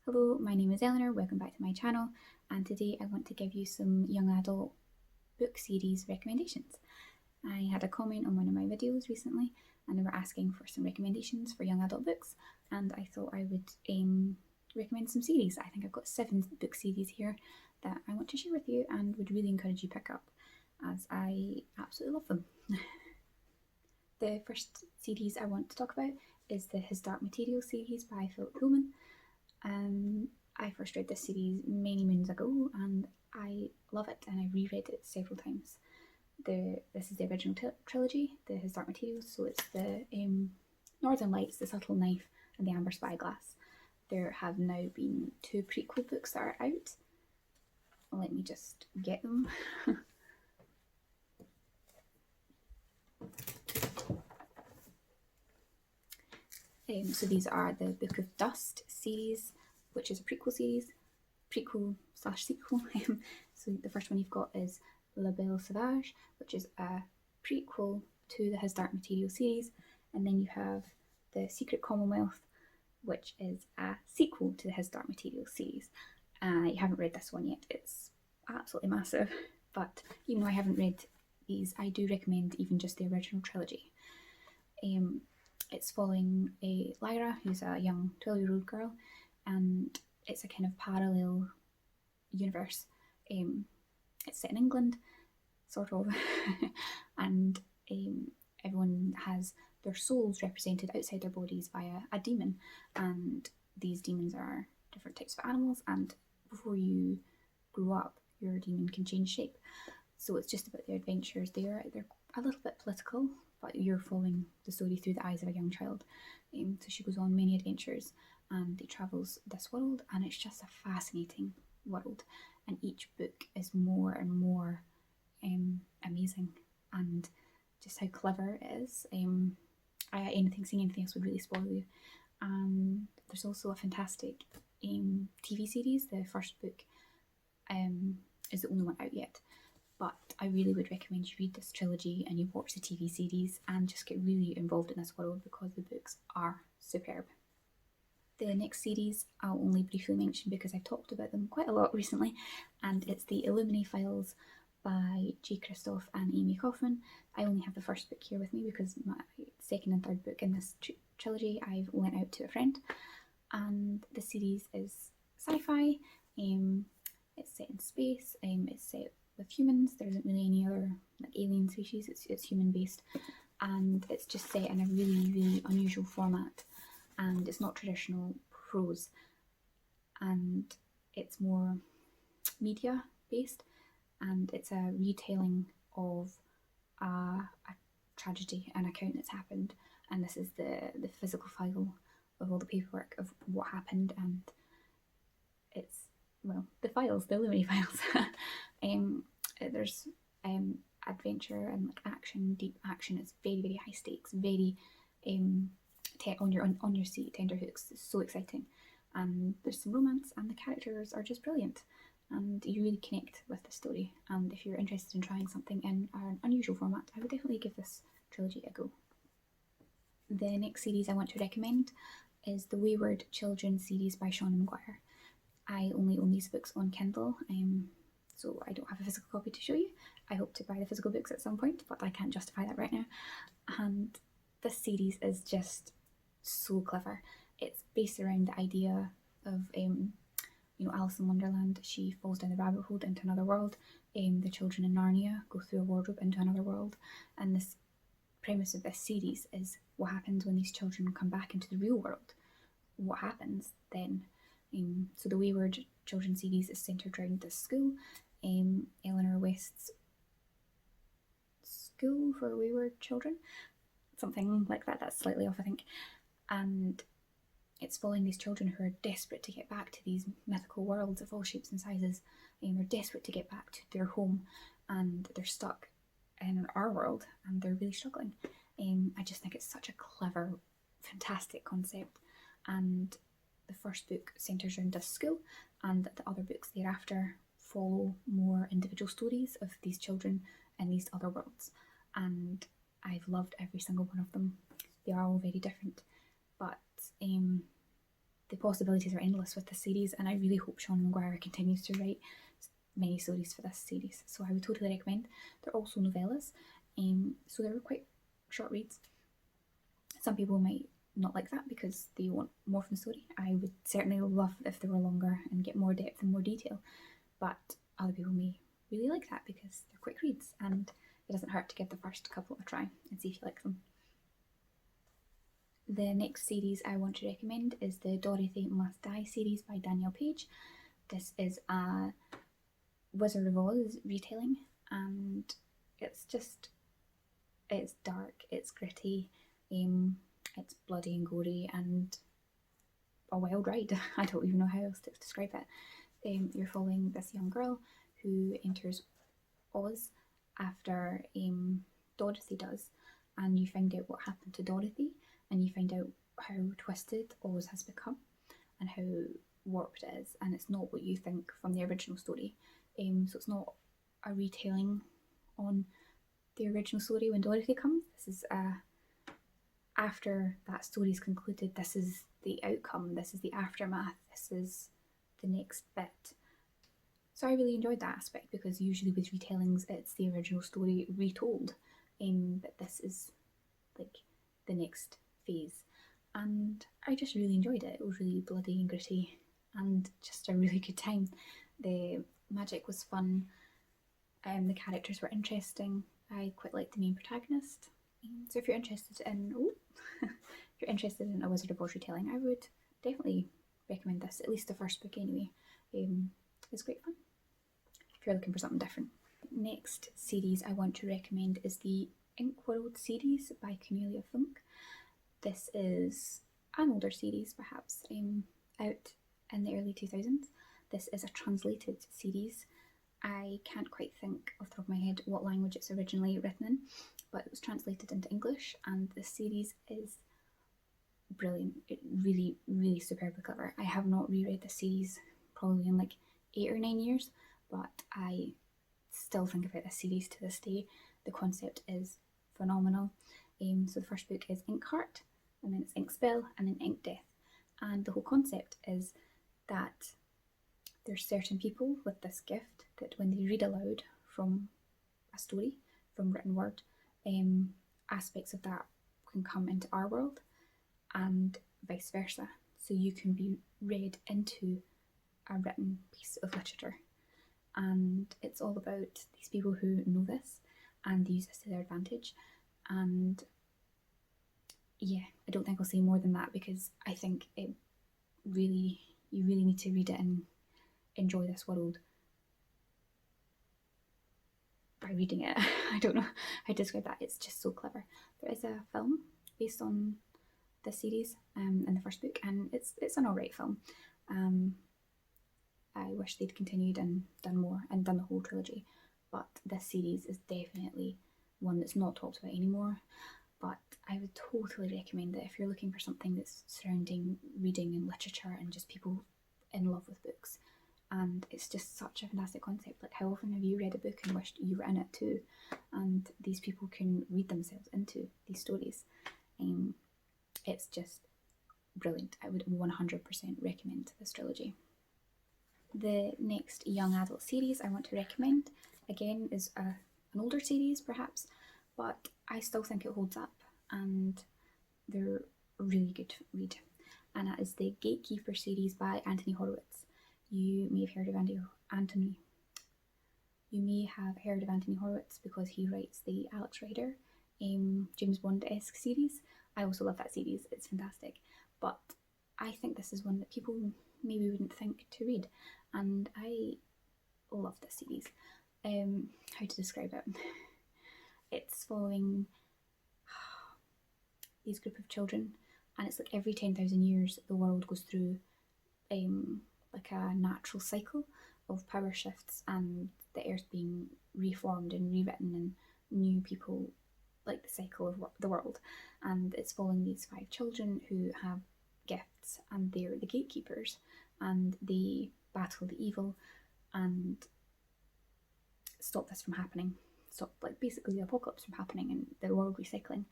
Hello, my name is Eleanor, welcome back to my channel, and today I want to give you some young adult book series recommendations. I had a comment on one of my videos recently and they were asking for some recommendations for young adult books, and I thought I would recommend some series. I think I've got 7 book series here that I want to share with you and would really encourage you to pick up, as I absolutely love them. The first series I want to talk about is the His Dark Materials series by Pullman. I first read this series many moons ago and I love it, and I reread it several times. This is the original trilogy, the His Dark Materials, so it's the Northern Lights, the Subtle Knife, and the Amber Spyglass. There have now been 2 prequel books that are out. Let me just get them. So these are the Book of Dust series, which is a prequel series, prequel/sequel. So the first one you've got is La Belle Sauvage, which is a prequel to the His Dark Material series, and then you have the Secret Commonwealth, which is a sequel to the His Dark Material series. You haven't read this one yet, it's absolutely massive, but even though I haven't read these, I do recommend even just the original trilogy. It's following Lyra, who's a young 12-year-old girl, and it's a kind of parallel universe. It's set in England, sort of, and everyone has their souls represented outside their bodies via a demon, and these demons are different types of animals, and before you grow up, your demon can change shape. So it's just about their adventures. They're a little bit political, but you're following the story through the eyes of a young child. So she goes on many adventures and it travels this world, and it's just a fascinating world, and each book is more and more amazing, and just how clever it is. Seeing anything else would really spoil you. There's also a fantastic TV series. The first book is the only one out yet, but I really would recommend you read this trilogy and you watch the TV series and just get really involved in this world, because the books are superb. The next series I'll only briefly mention because I've talked about them quite a lot recently, and it's the Illuminae Files by Kristoff and Amie Kaufman. I only have the first book here with me because my second and third book in this trilogy I've lent out to a friend, and the series is sci-fi. It's set in space, it's set with humans. There isn't really any other alien species, it's human based, and it's just set in a really unusual format, and it's not traditional prose, and it's more media based, and it's a retelling of a tragedy, an account that's happened, and this is the physical file of all the paperwork of what happened, and it's, well, the files, the Illuminae Files. There's adventure and action, deep action. It's very high stakes, very on your seat, tender hooks. It's so exciting, and there's some romance, and the characters are just brilliant, and you really connect with the story. And if you're interested in trying something in an unusual format, I would definitely give this trilogy a go. The next series I want to recommend is the Wayward Children series by Seanan McGuire. I only own these books on Kindle, so I don't have a physical copy to show you. I hope to buy the physical books at some point, but I can't justify that right now. And this series is just so clever. It's based around the idea of Alice in Wonderland. She falls down the rabbit hole into another world. The children in Narnia go through a wardrobe into another world, and this premise of this series is what happens when these children come back into the real world. What happens then? So the Wayward Children series is centred around this school, Eleanor West's School for Wayward Children, something like that. That's slightly off, I think. And it's following these children who are desperate to get back to these mythical worlds of all shapes and sizes, and they're desperate to get back to their home, and they're stuck in our world and they're really struggling. I just think it's such a clever, fantastic concept, and the first book centres around this school, and the other books thereafter follow more individual stories of these children in these other worlds, and I've loved every single one of them. They are all very different, but the possibilities are endless with this series, and I really hope Seanan McGuire continues to write many stories for this series. So I would totally recommend. They're also novellas, so they're quite short reads. Some people might not like that because they want more from the story. I would certainly love if they were longer and get more depth and more detail, but other people may really like that because they're quick reads, and it doesn't hurt to give the first couple a try and see if you like them. The next series I want to recommend is the Dorothy Must Die series by Danielle Paige. This is a Wizard of Oz retelling, and it's dark, it's gritty, it's bloody and gory and a wild ride. I don't even know how else to describe it. You're following this young girl who enters Oz after Dorothy does, and you find out what happened to Dorothy, and you find out how twisted Oz has become and how warped it is, and it's not what you think from the original story. So it's not a retelling on the original story when Dorothy comes. This is after that story is concluded. This is the outcome, this is the aftermath, this is the next bit. So I really enjoyed that aspect, because usually with retellings it's the original story retold, but this is like the next phase, and I just really enjoyed it. It was really bloody and gritty and just a really good time. The magic was fun, the characters were interesting. I quite liked the main protagonist. So if you're interested in if you're interested in a Wizard of Oz retelling, I would definitely recommend this, at least the first book anyway. It's great fun if you're looking for something different. Next series I want to recommend is the Inkworld series by Cornelia Funke. This is an older series, perhaps, out in the early 2000s. This is a translated series. I can't quite think off the top of my head what language it's originally written in, but it was translated into English, and the series is brilliant. It really, really superbly clever. I have not reread the series probably in like 8 or 9 years, but I still think about this series to this day. The concept is phenomenal. So the first book is Inkheart, and then it's Inkspell, and then Inkdeath. And the whole concept is that there's certain people with this gift that when they read aloud from a story, from written word, aspects of that can come into our world, and vice versa. So you can be read into a written piece of literature, and it's all about these people who know this and they use this to their advantage. And yeah, I don't think I'll say more than that, because I think you really need to read it and enjoy this world by reading it. I don't know how to describe that. It's just so clever. There is a film based on this series in the first book, and it's an alright film. I wish they'd continued and done more and done the whole trilogy, but this series is definitely one that's not talked about anymore. But I would totally recommend it if you're looking for something that's surrounding reading and literature and just people in love with books. And it's just such a fantastic concept. Like, how often have you read a book and wished you were in it too? And these people can read themselves into these stories. It's just brilliant. I would 100% recommend this trilogy. The next young adult series I want to recommend, again, is an older series perhaps, but I still think it holds up, and they're a really good read. And that is the Gatekeepers series by Anthony Horowitz. You may have heard of Anthony Horowitz because he writes the Alex Rider, James Bond-esque series. I also love that series, it's fantastic. But I think this is one that people maybe wouldn't think to read, and I love this series. How to describe it? It's following these group of children, and it's like every 10,000 years the world goes through like a natural cycle of power shifts and the earth being reformed and rewritten and new people, like the cycle of the world. And it's following these 5 children who have gifts, and they're the gatekeepers, and they battle the evil and stop this from happening, stop like basically the apocalypse from happening and the world recycling.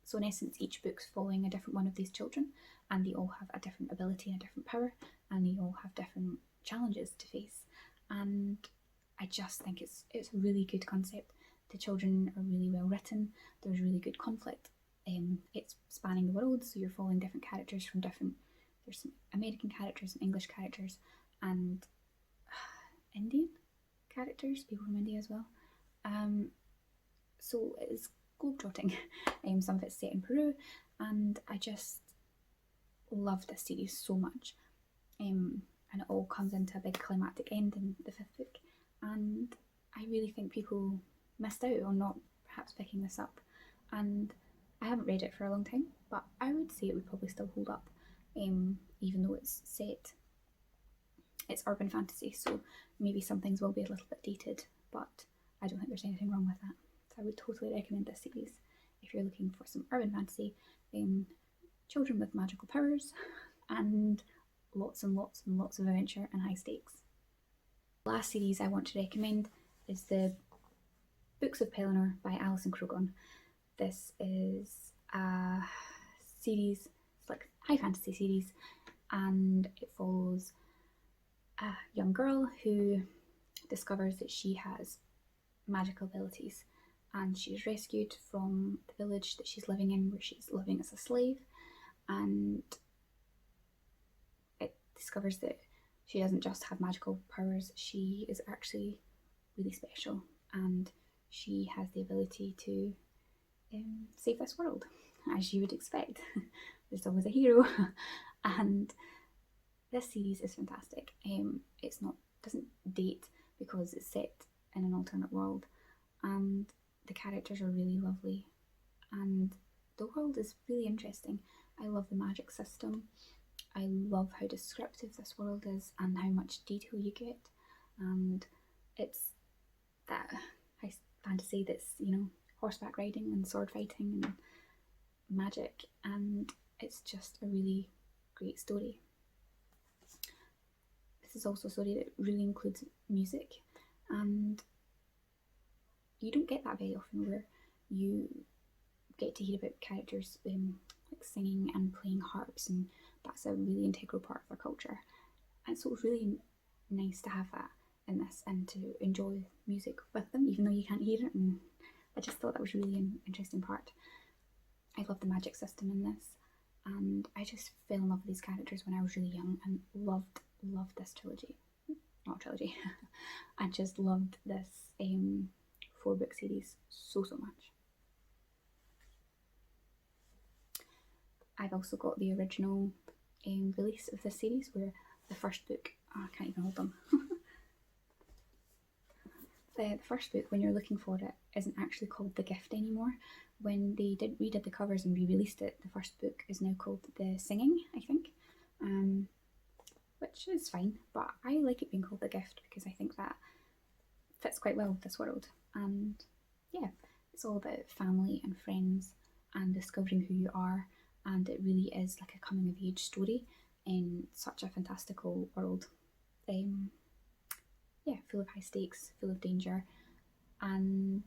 So in essence, each book's following a different one of these children, and they all have a different ability and a different power, and they all have different challenges to face. And I just think it's a really good concept. The children are really well written. There's really good conflict. It's spanning the world, so you're following different characters from different. There's some American characters and English characters, and Indian characters, people from India as well. So it's globetrotting. Some of it's set in Peru, and I just love this series so much. And it all comes into a big climactic end in the 5th book, and I really think people missed out on not perhaps picking this up. And I haven't read it for a long time, but I would say it would probably still hold up, even though it's urban fantasy, so maybe some things will be a little bit dated, but I don't think there's anything wrong with that. So I would totally recommend this series if you're looking for some urban fantasy, children with magical powers, and lots and lots and lots of adventure and high stakes. The last series I want to recommend is the Books of Pellinor by Alison Croggon. This is a series, it's like a high fantasy series, and it follows a young girl who discovers that she has magical abilities, and she's rescued from the village that she's living in, where she's living as a slave, and it discovers that she doesn't just have magical powers, she is actually really special, and she has the ability to save this world, as you would expect. There's always a hero. And this series is fantastic. It's doesn't date because it's set in an alternate world, and the characters are really lovely, and the world is really interesting. I love the magic system. I love how descriptive this world is and how much detail you get, and it's that high fantasy that's, horseback riding and sword fighting and magic, and it's just a really great story. This is also a story that really includes music, and you don't get that very often, where you get to hear about characters like singing and playing harps, and that's a really integral part of our culture. And so it's really nice to have that in this and to enjoy music with them, even though you can't hear it. And I just thought that was really an interesting part. I love the magic system in this, and I just fell in love with these characters when I was really young, and loved this trilogy. Not trilogy. I just loved this 4-book series so much. I've also got the original release of this series, where the first book, I can't even hold them. The first book, when you're looking for it, isn't actually called The Gift anymore. When they redid the covers and re-released it, the first book is now called The Singing, I think, which is fine, but I like it being called The Gift because I think that fits quite well with this world. And yeah, it's all about family and friends and discovering who you are, and it really is like a coming of age story in such a fantastical world. Full of high stakes, full of danger, and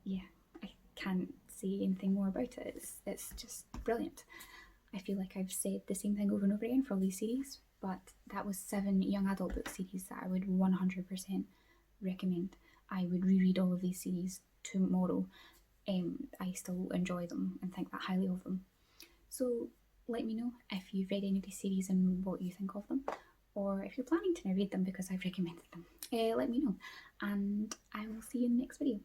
yeah, I can't say anything more about it. It's just brilliant. I feel like I've said the same thing over and over again for all these series, but that was 7 young adult book series that I would 100% recommend. I would reread all of these series tomorrow. I still enjoy them and think that highly of them. So let me know if you've read any of these series and what you think of them, or if you're planning to now read them because I've recommended them. Let me know, and I will see you in the next video.